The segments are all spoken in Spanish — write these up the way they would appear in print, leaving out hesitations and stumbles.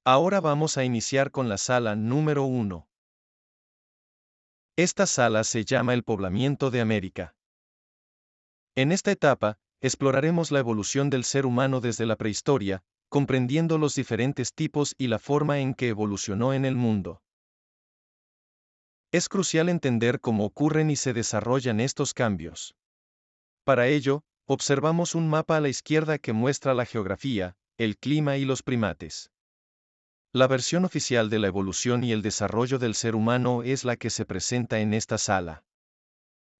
Ahora vamos a iniciar con la sala número 1. Esta sala se llama el poblamiento de América. En esta etapa, exploraremos la evolución del ser humano desde la prehistoria, comprendiendo los diferentes tipos y la forma en que evolucionó en el mundo. Es crucial entender cómo ocurren y se desarrollan estos cambios. Para ello, observamos un mapa a la izquierda que muestra la geografía, el clima y los primates. La versión oficial de la evolución y el desarrollo del ser humano es la que se presenta en esta sala.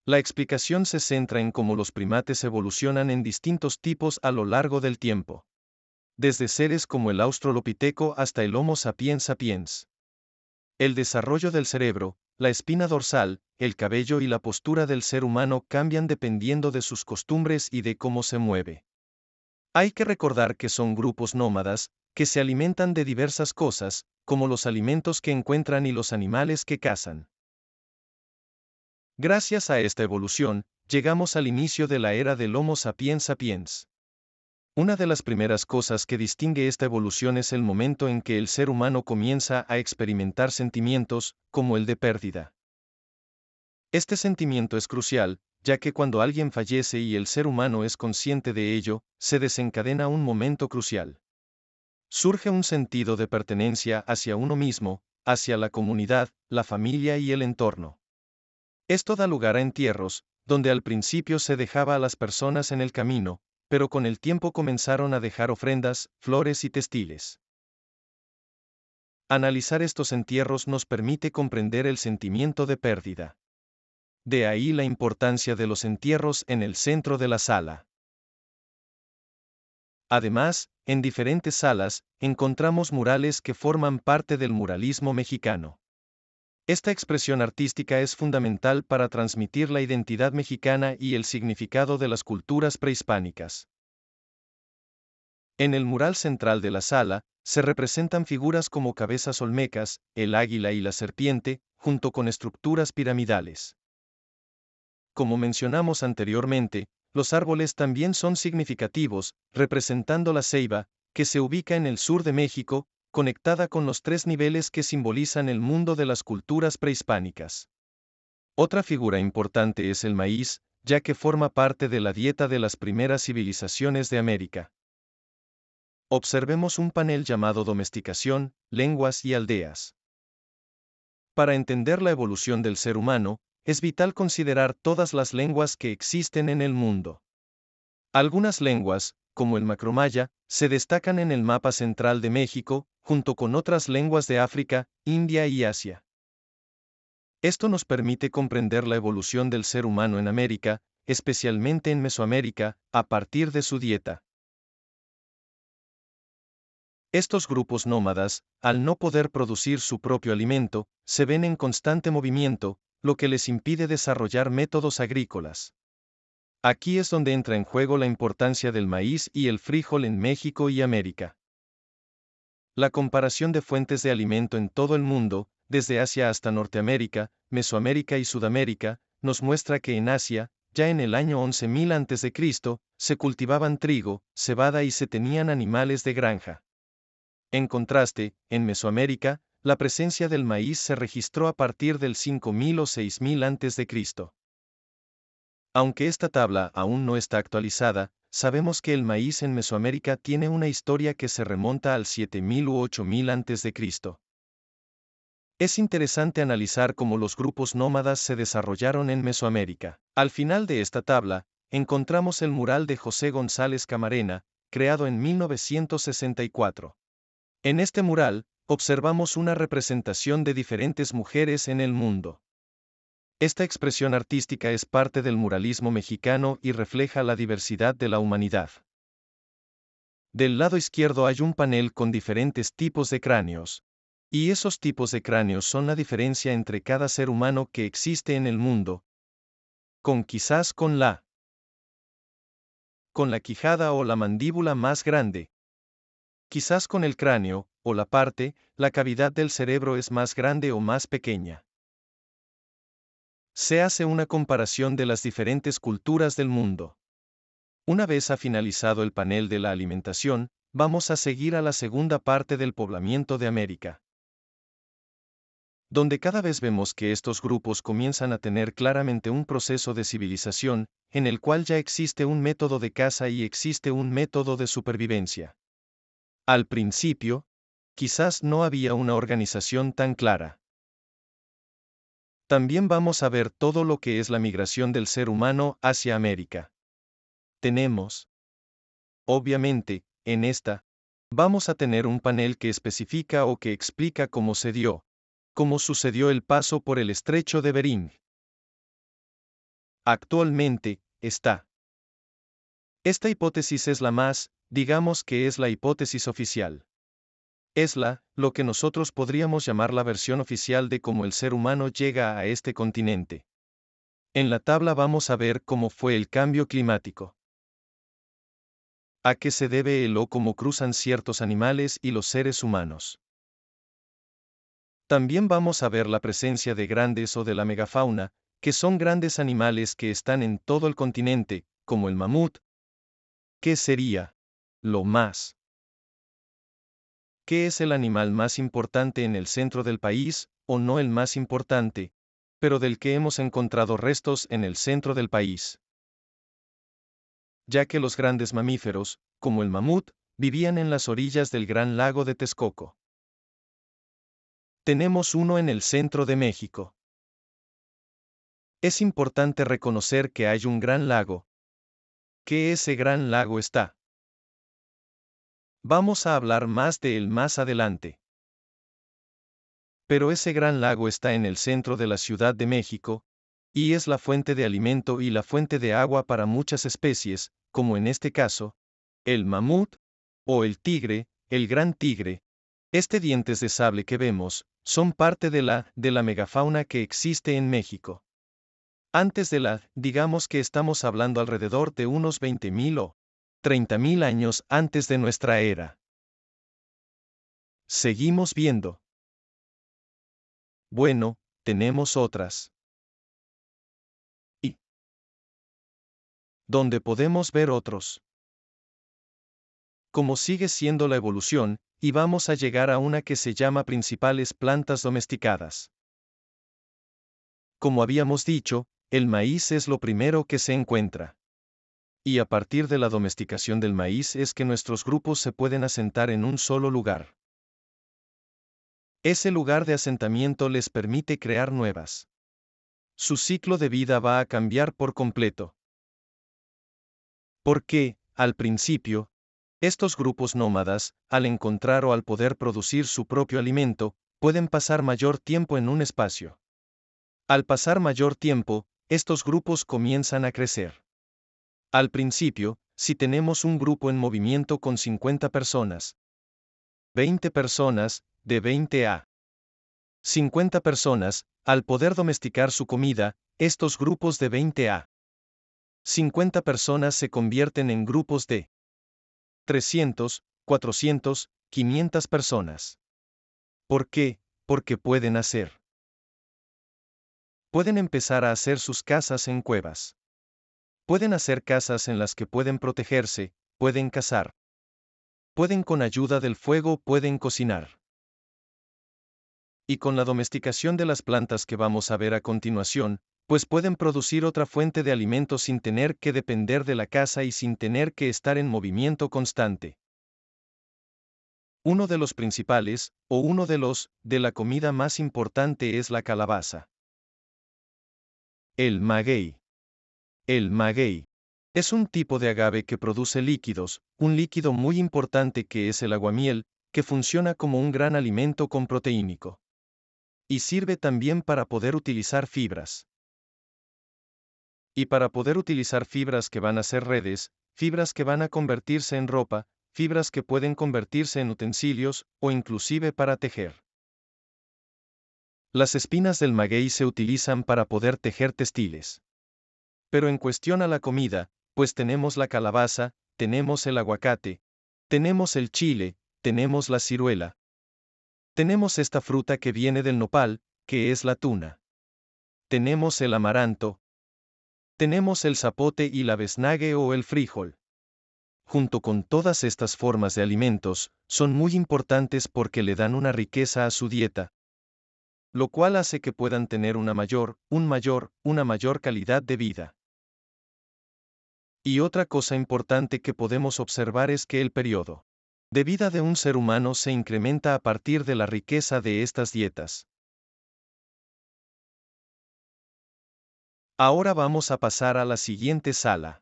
La explicación se centra en cómo los primates evolucionan en distintos tipos a lo largo del tiempo. Desde seres como el Australopiteco hasta el Homo sapiens sapiens. El desarrollo del cerebro, la espina dorsal, el cabello y la postura del ser humano cambian dependiendo de sus costumbres y de cómo se mueve. Hay que recordar que son grupos nómadas, que se alimentan de diversas cosas, como los alimentos que encuentran y los animales que cazan. Gracias a esta evolución, llegamos al inicio de la era del Homo sapiens sapiens. Una de las primeras cosas que distingue esta evolución es el momento en que el ser humano comienza a experimentar sentimientos, como el de pérdida. Este sentimiento es crucial, ya que cuando alguien fallece y el ser humano es consciente de ello, se desencadena un momento crucial. Surge un sentido de pertenencia hacia uno mismo, hacia la comunidad, la familia y el entorno. Esto da lugar a entierros, donde al principio se dejaba a las personas en el camino, pero con el tiempo comenzaron a dejar ofrendas, flores y textiles. Analizar estos entierros nos permite comprender el sentimiento de pérdida. De ahí la importancia de los entierros en el centro de la sala. Además, en diferentes salas, encontramos murales que forman parte del muralismo mexicano. Esta expresión artística es fundamental para transmitir la identidad mexicana y el significado de las culturas prehispánicas. En el mural central de la sala, se representan figuras como cabezas olmecas, el águila y la serpiente, junto con estructuras piramidales. Como mencionamos anteriormente, los árboles también son significativos, representando la ceiba, que se ubica en el sur de México, conectada con los 3 niveles que simbolizan el mundo de las culturas prehispánicas. Otra figura importante es el maíz, ya que forma parte de la dieta de las primeras civilizaciones de América. Observemos un panel llamado Domesticación, Lenguas y Aldeas. Para entender la evolución del ser humano, es vital considerar todas las lenguas que existen en el mundo. Algunas lenguas, como el macromaya, se destacan en el mapa central de México, junto con otras lenguas de África, India y Asia. Esto nos permite comprender la evolución del ser humano en América, especialmente en Mesoamérica, a partir de su dieta. Estos grupos nómadas, al no poder producir su propio alimento, se ven en constante movimiento, lo que les impide desarrollar métodos agrícolas. Aquí es donde entra en juego la importancia del maíz y el frijol en México y América. La comparación de fuentes de alimento en todo el mundo, desde Asia hasta Norteamérica, Mesoamérica y Sudamérica, nos muestra que en Asia, ya en el año 11.000 a.C., se cultivaban trigo, cebada y se tenían animales de granja. En contraste, en Mesoamérica, la presencia del maíz se registró a partir del 5.000 o 6.000 a.C. Aunque esta tabla aún no está actualizada, sabemos que el maíz en Mesoamérica tiene una historia que se remonta al 7.000 u 8.000 a.C. Es interesante analizar cómo los grupos nómadas se desarrollaron en Mesoamérica. Al final de esta tabla, encontramos el mural de José González Camarena, creado en 1964. En este mural, observamos una representación de diferentes mujeres en el mundo. Esta expresión artística es parte del muralismo mexicano y refleja la diversidad de la humanidad. Del lado izquierdo hay un panel con diferentes tipos de cráneos. Y esos tipos de cráneos son la diferencia entre cada ser humano que existe en el mundo. Quizás con la quijada o la mandíbula más grande. Quizás con el cráneo, o la cavidad del cerebro es más grande o más pequeña. Se hace una comparación de las diferentes culturas del mundo. Una vez ha finalizado el panel de la alimentación, vamos a seguir a la segunda parte del poblamiento de América, donde cada vez vemos que estos grupos comienzan a tener claramente un proceso de civilización, en el cual ya existe un método de caza y existe un método de supervivencia. Al principio, quizás no había una organización tan clara. También vamos a ver todo lo que es la migración del ser humano hacia América. Tenemos, obviamente, en esta, vamos a tener un panel que especifica o que explica cómo sucedió el paso por el estrecho de Bering. Actualmente, esta hipótesis es la más, digamos que es la hipótesis oficial. Es lo que nosotros podríamos llamar la versión oficial de cómo el ser humano llega a este continente. En la tabla vamos a ver cómo fue el cambio climático. ¿A qué se debe o cómo cruzan ciertos animales y los seres humanos? También vamos a ver la presencia de grandes o de la megafauna, que son grandes animales que están en todo el continente, como el mamut. ¿Qué sería lo más? ¿Qué es el animal más importante en el centro del país, o no el más importante, pero del que hemos encontrado restos en el centro del país? Ya que los grandes mamíferos, como el mamut, vivían en las orillas del gran lago de Texcoco. Tenemos uno en el centro de México. Es importante reconocer que hay un gran lago. ¿Qué ese gran lago está? Vamos a hablar más de él más adelante. Pero ese gran lago está en el centro de la Ciudad de México, y es la fuente de alimento y la fuente de agua para muchas especies, como en este caso, el mamut, o el tigre, el gran tigre. Dientes de sable que vemos, son parte de la megafauna que existe en México. Antes digamos que estamos hablando alrededor de unos 20.000 o 30.000 años antes de nuestra era. Seguimos viendo. Bueno, tenemos otras. Y donde podemos ver otros. Como sigue siendo la evolución, y vamos a llegar a una que se llama principales plantas domesticadas. Como habíamos dicho, el maíz es lo primero que se encuentra. Y a partir de la domesticación del maíz es que nuestros grupos se pueden asentar en un solo lugar. Ese lugar de asentamiento les permite crear nuevas. Su ciclo de vida va a cambiar por completo. Porque, al principio, estos grupos nómadas, al encontrar o al poder producir su propio alimento, pueden pasar mayor tiempo en un espacio. Al pasar mayor tiempo, estos grupos comienzan a crecer. Al principio, si tenemos un grupo en movimiento con 50 personas, 20 personas, de 20 a 50 personas, al poder domesticar su comida, estos grupos de 20 a 50 personas se convierten en grupos de 300, 400, 500 personas. ¿Por qué? Porque pueden empezar a hacer sus casas en cuevas. Pueden hacer casas en las que pueden protegerse, pueden cazar. Pueden con ayuda del fuego, pueden cocinar. Y con la domesticación de las plantas que vamos a ver a continuación, pues pueden producir otra fuente de alimento sin tener que depender de la caza y sin tener que estar en movimiento constante. Uno de los principales, o uno de la comida más importante es la calabaza. El maguey. El maguey es un tipo de agave que produce líquidos, un líquido muy importante que es el aguamiel, que funciona como un gran alimento con proteínico. Y sirve también para poder utilizar fibras. Y para poder utilizar fibras que van a ser redes, fibras que van a convertirse en ropa, fibras que pueden convertirse en utensilios, o inclusive para tejer. Las espinas del maguey se utilizan para poder tejer textiles. Pero en cuestión a la comida, pues tenemos la calabaza, tenemos el aguacate, tenemos el chile, tenemos la ciruela. Tenemos esta fruta que viene del nopal, que es la tuna. Tenemos el amaranto. Tenemos el zapote y la beznague o el frijol. junto con todas estas formas de alimentos, son muy importantes porque le dan una riqueza a su dieta, lo cual hace que puedan tener una mayor calidad de vida. Y otra cosa importante que podemos observar es que el periodo de vida de un ser humano se incrementa a partir de la riqueza de estas dietas. Ahora vamos a pasar a la siguiente sala.